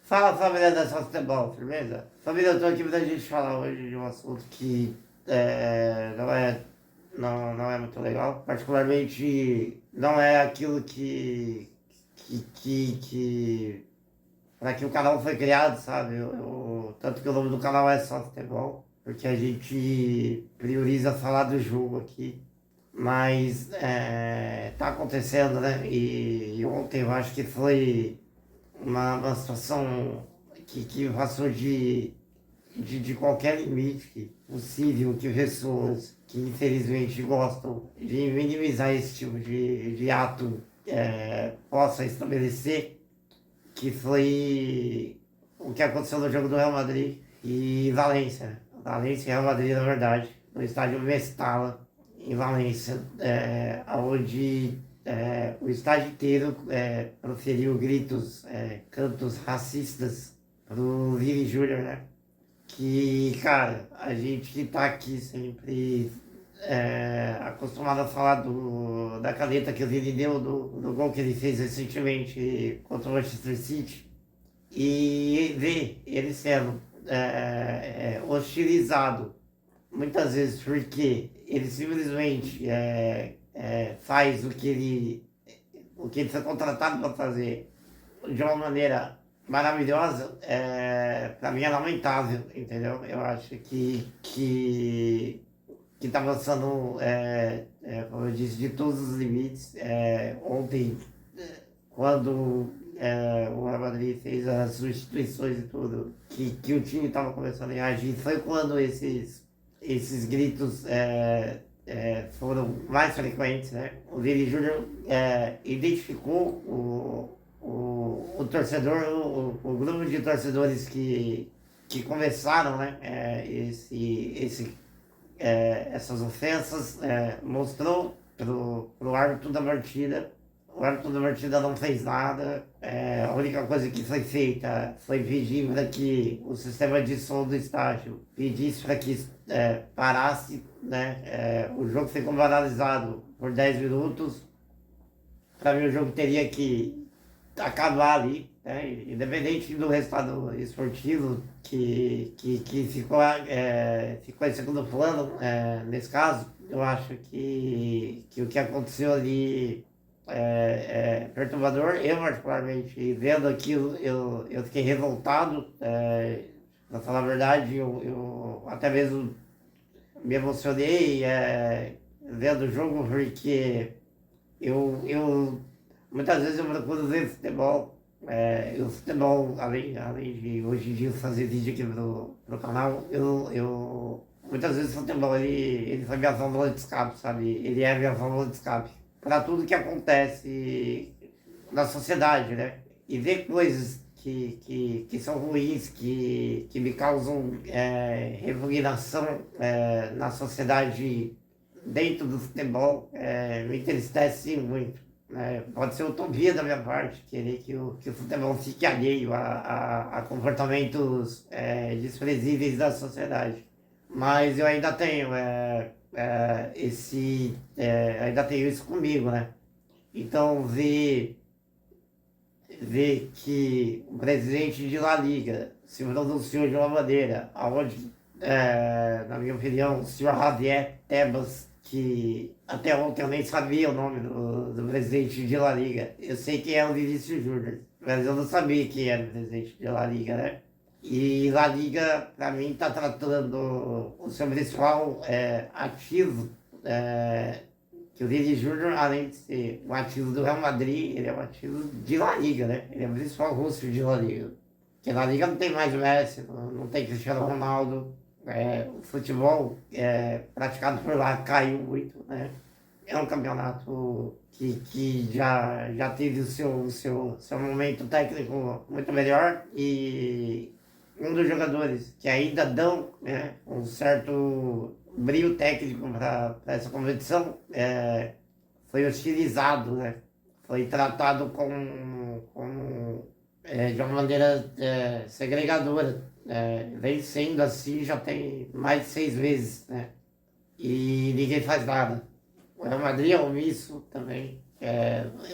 Fala, família da Só Futebol, firmeza? Família, eu tô aqui pra gente falar hoje de um assunto que não é muito legal. Particularmente, não é aquilo que para que o canal foi criado, sabe? Tanto que o nome do canal é Só Futebol, porque a gente prioriza falar do jogo aqui. Mas tá acontecendo, né? E ontem eu acho que foi uma situação que passou de qualquer limite possível que pessoas que infelizmente gostam de minimizar esse tipo de ato possa estabelecer, que foi o que aconteceu no jogo do Real Madrid e Valência. Valência e Real Madrid, na verdade, no estádio Mestalla, em Valência, onde o estádio inteiro proferiu gritos, cantos racistas pro Vini Júnior, né? Que, cara, a gente que tá aqui sempre acostumado a falar da caneta que o Vini deu, do gol que ele fez recentemente contra o Manchester City, e ver ele sendo hostilizado muitas vezes porque ele simplesmente faz o que ele foi contratado para fazer de uma maneira maravilhosa, para mim é lamentável, entendeu? Eu acho que está avançando, como eu disse, de todos os limites. Ontem, quando o Real Madrid fez as substituições e tudo, que o time estava começando a reagir, foi quando esses gritos foram mais frequentes, né? O Vini Júnior identificou o torcedor, o grupo de torcedores que começaram, né? Essas ofensas, mostrou pro árbitro da partida. O árbitro da partida não fez nada. A única coisa que foi feita foi pedir para que o sistema de som do estádio pedisse para que parasse, né? O jogo ficou paralisado por 10 minutos. Para mim, o jogo teria que acabar ali, né? Independente do resultado esportivo que ficou em segundo plano, nesse caso, eu acho que o que aconteceu ali é perturbador. Eu, particularmente, vendo aquilo, eu fiquei revoltado. Pra falar a verdade, eu até mesmo me emocionei vendo o jogo, porque eu muitas vezes eu procuro ver futebol. O futebol, além de hoje em dia fazer vídeo aqui pro canal, muitas vezes o futebol ele foi minha válvula de escape, sabe? Ele é minha válvula de escape para tudo que acontece na sociedade, né? E ver coisas que são ruins, que me causam repugnação na sociedade dentro do futebol, me entristece muito. Pode ser utopia da minha parte, querer que o futebol fique alheio a comportamentos desprezíveis da sociedade. Mas eu ainda tenho ainda tenho isso comigo, né? Então ver que o presidente de La Liga se pronunciou de uma maneira onde, na minha opinião, o senhor Javier Tebas, que até ontem eu nem sabia o nome do presidente de La Liga. Eu sei quem é o Vinícius Júnior, mas eu não sabia quem era o presidente de La Liga, né? E La Liga, para mim, está tratando o seu principal ativo, que o Vini Júnior, além de ser um ativo do Real Madrid, ele é um ativo de La Liga, né? Ele é o principal rosto de La Liga. Porque La Liga não tem mais Messi, não tem Cristiano Ronaldo. O futebol praticado por lá caiu muito, né? É um campeonato que já teve o seu momento técnico muito melhor, e um dos jogadores que ainda dão, né, um certo brilho técnico para essa competição foi hostilizado, né? Foi tratado de uma maneira segregadora. Vem sendo assim já tem mais de 6 meses, né? E ninguém faz nada. O Real Madrid é omisso também.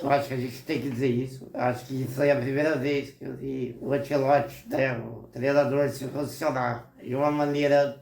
Eu acho que a gente tem que dizer isso. Eu acho que isso aí é a primeira vez que eu vi o Ancelotti, né, o treinador, se posicionar de uma maneira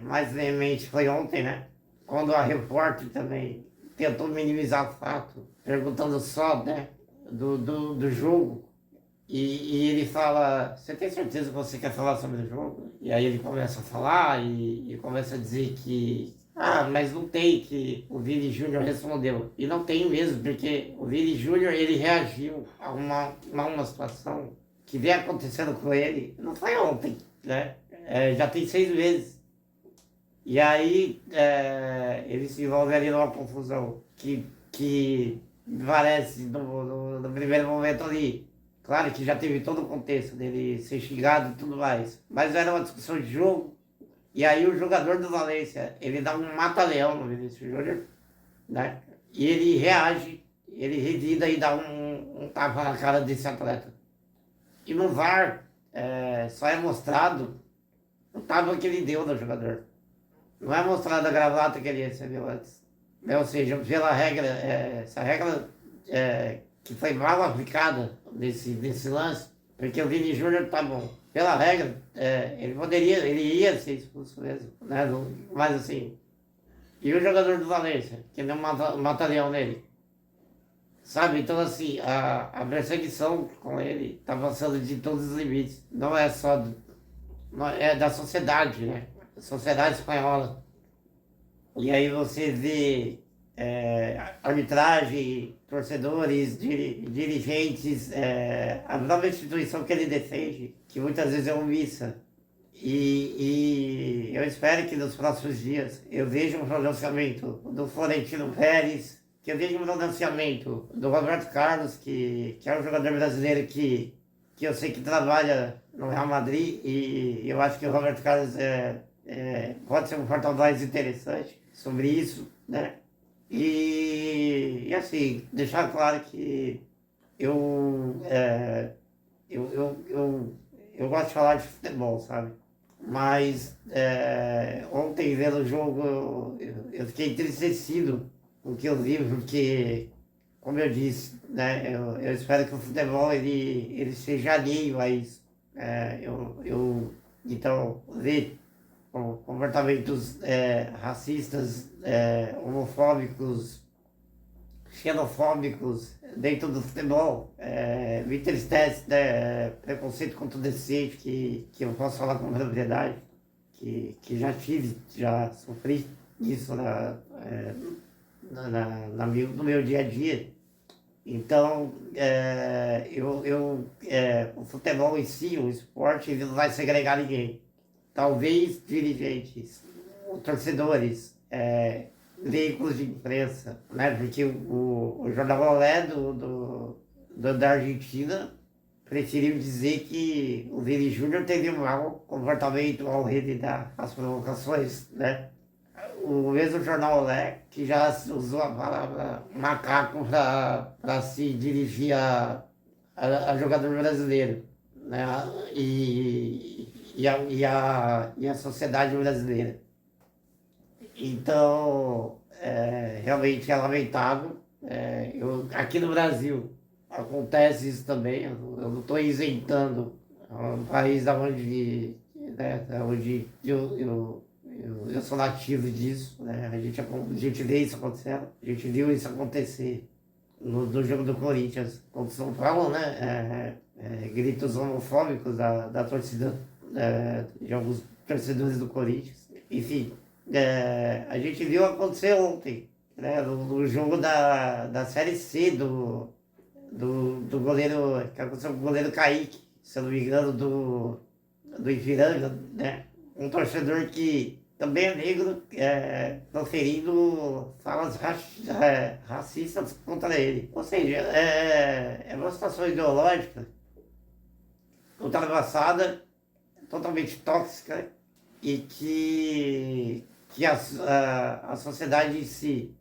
mais veemente foi ontem, né? Quando a repórter também tentou minimizar o fato, perguntando só, né, do jogo. E ele fala, você tem certeza que você quer falar sobre o jogo? E aí ele começa a falar e começa a dizer que, mas não tem, que o Vini Júnior respondeu. E não tem mesmo, porque o Vini Júnior, ele reagiu a uma situação que vem acontecendo com ele, não foi ontem, né? Já tem 6 meses. E aí ele se envolve ali numa confusão que parece, no primeiro momento ali, claro que já teve todo o contexto dele ser xingado e tudo mais, mas era uma discussão de jogo, e aí o jogador do Valência, ele dá um mata-leão no Vinícius Júnior, né? E ele reage, ele revida e dá um tapa na cara desse atleta. E no VAR, só é mostrado o tapa que ele deu no jogador. Não é mostrada a gravata que ele recebeu antes. Ou seja, pela regra, essa regra que foi mal aplicada nesse lance, porque o Vini Júnior tá bom. Pela regra, ele ia ser expulso mesmo, né? Mas assim, e o jogador do Valência, que deu um mata-leão nele, sabe? Então assim, a perseguição com ele tá passando de todos os limites. Não é só é da sociedade, né? A sociedade espanhola. E aí você vê arbitragem, torcedores, dirigentes, a própria instituição que ele defende, que muitas vezes é omissa. E eu espero que nos próximos dias eu veja um pronunciamento do Florentino Pérez, que eu veja um pronunciamento do Roberto Carlos, que é um jogador brasileiro que eu sei que trabalha no Real Madrid, e eu acho que o Roberto Carlos pode ser um porta-voz interessante sobre isso, né? E assim, deixar claro que eu, eu gosto de falar de futebol, sabe? Mas ontem vendo o jogo eu fiquei entristecido com o que eu vi, porque, como eu disse, né, eu espero que o futebol ele seja alheio a isso. Então, ver comportamentos racistas, homofóbicos, xenofóbicos dentro do futebol. Me entristece, né? Preconceito contra o deficiente, que eu posso falar com propriedade, que já sofri isso no meu dia a dia. Então, o futebol em si, o esporte, ele não vai segregar ninguém. Talvez dirigentes, torcedores, veículos de imprensa, né? Porque o Jornal Olé da Argentina preferiu dizer que o Vini Júnior teve um mau comportamento ao revidar as provocações, né? O mesmo Jornal Olé, que já usou a palavra macaco para se dirigir a jogador brasileiro, né? E a sociedade brasileira. Então, realmente é lamentável. Aqui no Brasil acontece isso também, eu não estou isentando. É um país onde, né, onde eu sou nativo disso, né? A gente vê isso acontecendo, a gente viu isso acontecer no jogo do Corinthians contra o São Paulo, né? Gritos homofóbicos da torcida, de alguns torcedores do Corinthians. Enfim, a gente viu acontecer ontem, né? No jogo da Série C do goleiro, que aconteceu com o goleiro Kaique, se eu não me engano, do Ipiranga, né? Um torcedor que também é negro, proferindo falas racistas contra ele. Ou seja, é uma situação ideológica ultrapassada, totalmente tóxica, e que a sociedade em si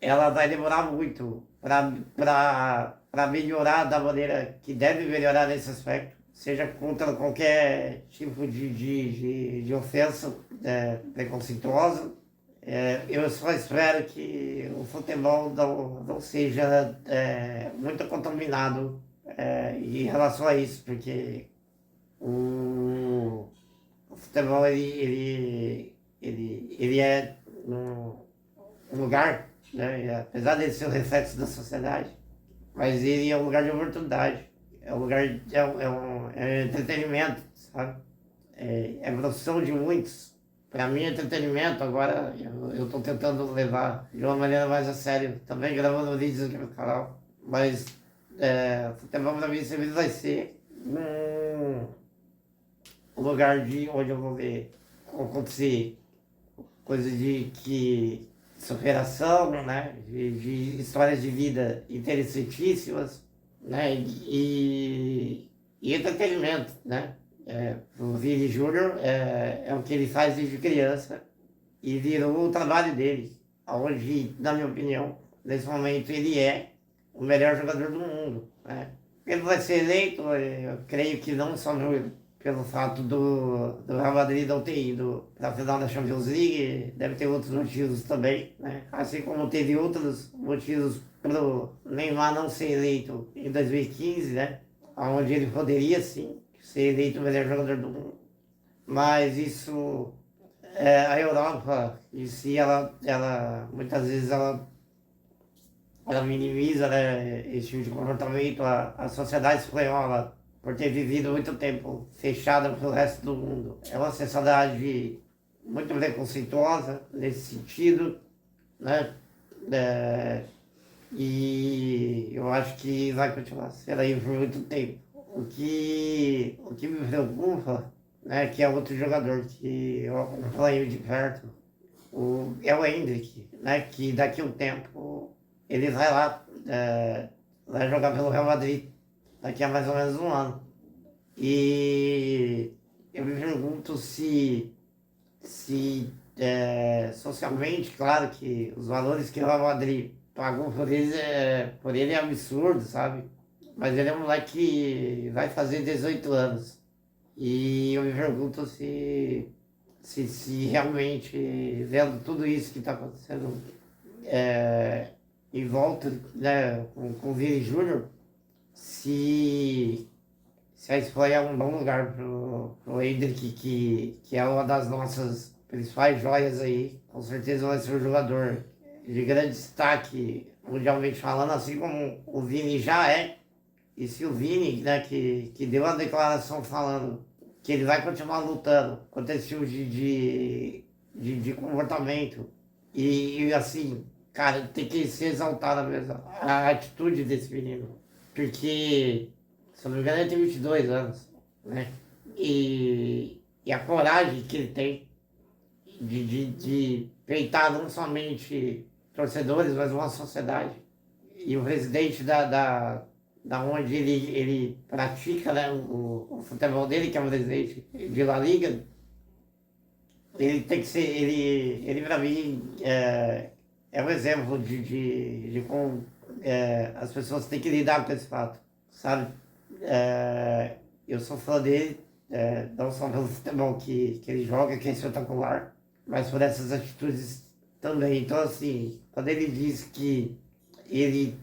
ela vai demorar muito para melhorar da maneira que deve melhorar nesse aspecto, seja contra qualquer tipo de ofensa preconceituosa, Eu só espero que o futebol não seja muito contaminado em relação a isso, porque o futebol ele é um lugar, né? Apesar de ser o reflexo da sociedade, mas ele é um lugar de oportunidade, é um lugar é entretenimento, sabe? É profissão de muitos. Para mim, é entretenimento. Agora eu estou tentando levar de uma maneira mais a sério, também gravando vídeos aqui no canal. Mas futebol para mim sempre vai ser um lugar onde eu vou ver acontecer coisas de superação, né? De histórias de vida interessantíssimas, né? E entretenimento, né? O Vini Júnior é o que ele faz desde criança e virou o trabalho dele, onde, na minha opinião, nesse momento ele é o melhor jogador do mundo, né? Ele vai ser eleito, eu creio que não só pelo fato do Real Madrid não ter ido para a final da Champions League, deve ter outros motivos também, né? Assim como teve outros motivos para o Neymar não ser eleito em 2015, né? Onde ele poderia sim ser eleito o melhor jogador do mundo. Mas isso, a Europa em si, ela muitas vezes ela minimiza, né, esse tipo de comportamento. A sociedade espanhola, por ter vivido muito tempo fechada para o resto do mundo, é uma sociedade muito preconceituosa nesse sentido, né? E eu acho que vai continuar sendo aí por muito tempo. O que me preocupa, né, que é outro jogador que eu acompanho de perto, é o Endrick, né, que daqui a um tempo ele vai lá, vai jogar pelo Real Madrid, daqui a mais ou menos um ano. E eu me pergunto se socialmente, claro que os valores que o Real Madrid pagou por ele é absurdo, sabe? Mas ele é um moleque que vai fazer 18 anos. E eu me pergunto se realmente, vendo tudo isso que está acontecendo em volta, né, com o Vini Júnior, se a Espanha é um bom lugar pro Endrick, que é uma das nossas principais joias aí. Com certeza vai ser um jogador de grande destaque mundialmente falando, assim como o Vini já é. E se o Vini, né, que deu uma declaração falando que ele vai continuar lutando contra esse tipo de comportamento, e assim, cara, tem que ser exaltada mesmo a atitude desse menino. Porque, se eu não me engano, ele tem 22 anos, né? E a coragem que ele tem de peitar não somente torcedores, mas uma sociedade. E o presidente da onde ele pratica, né, o futebol dele, que é o presidente de La Liga, ele tem que ser, ele para mim é um exemplo de como as pessoas têm que lidar com esse fato, sabe? Eu sou fã dele, não só pelo futebol que ele joga, que é espetacular, mas por essas atitudes também. Então, assim, quando ele diz que ele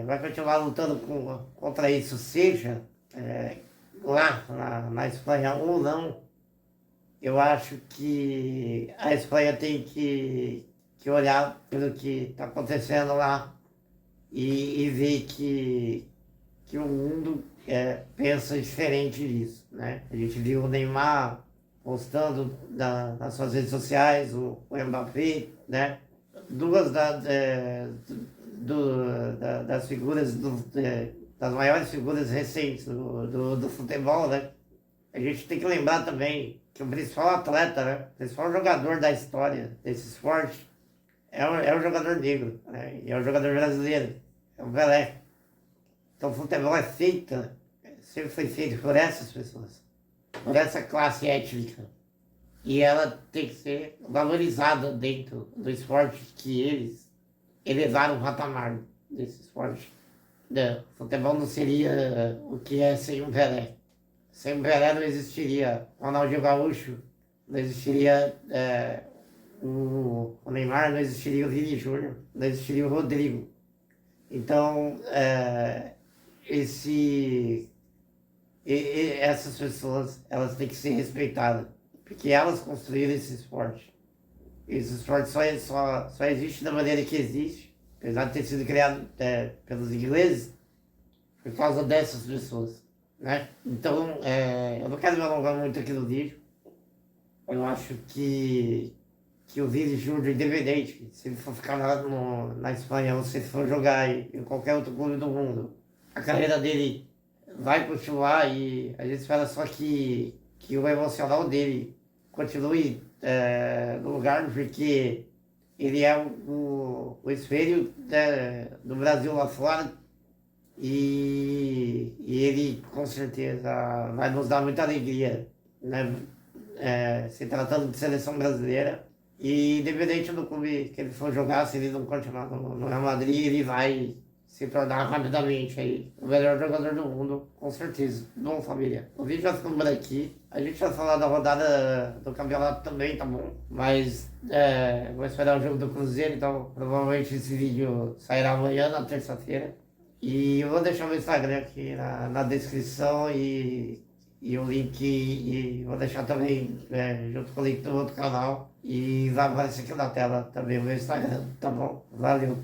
vai continuar lutando contra isso, seja lá na Espanha ou não, eu acho que a Espanha tem que olhar pelo que está acontecendo lá e ver que o mundo pensa diferente disso, né? A gente viu o Neymar postando nas suas redes sociais, o Mbappé, né? Duas das figuras, das maiores figuras recentes do futebol, né? A gente tem que lembrar também que o principal atleta, né? O principal jogador da história desse esporte é o jogador negro, né? E é o jogador brasileiro, é o Pelé. Então o futebol sempre foi feito por essas pessoas, por essa classe étnica. E ela tem que ser valorizada dentro do esporte que eles elevaram o patamar desse esporte. O futebol não seria o que é sem um Pelé. Sem o Pelé não existiria Ronaldinho Gaúcho, não existiria o Neymar, não existiria o Vini Júnior, não existiria o Rodrigo. Então, essas pessoas, elas têm que ser respeitadas, porque elas construíram esse esporte. Esse esporte só existe da maneira que existe, apesar de ter sido criado pelos ingleses, por causa dessas pessoas, né? Então, eu não quero me alongar muito aqui no vídeo. Eu acho que o Vini Júnior, independente, se ele for ficar na Espanha ou se ele for jogar em qualquer outro clube do mundo, a carreira dele vai continuar e a gente espera só que o emocional dele continue no lugar, porque ele é o espelho do Brasil lá fora e ele com certeza vai nos dar muita alegria, né? Se tratando de seleção brasileira. E independente do clube que ele for jogar, se ele não continuar no Real Madrid, ele vai se tornar rapidamente aí o melhor jogador do mundo, com certeza. Bom, família, o vídeo já ficou por aqui. A gente vai falar da rodada do campeonato também, tá bom? Mas vou esperar o jogo do Cruzeiro, então provavelmente esse vídeo sairá amanhã, na terça-feira. E eu vou deixar o meu Instagram aqui na descrição e o link, e vou deixar também junto com o link do outro canal. E vai aparecer aqui na tela também o meu Instagram, tá bom? Valeu!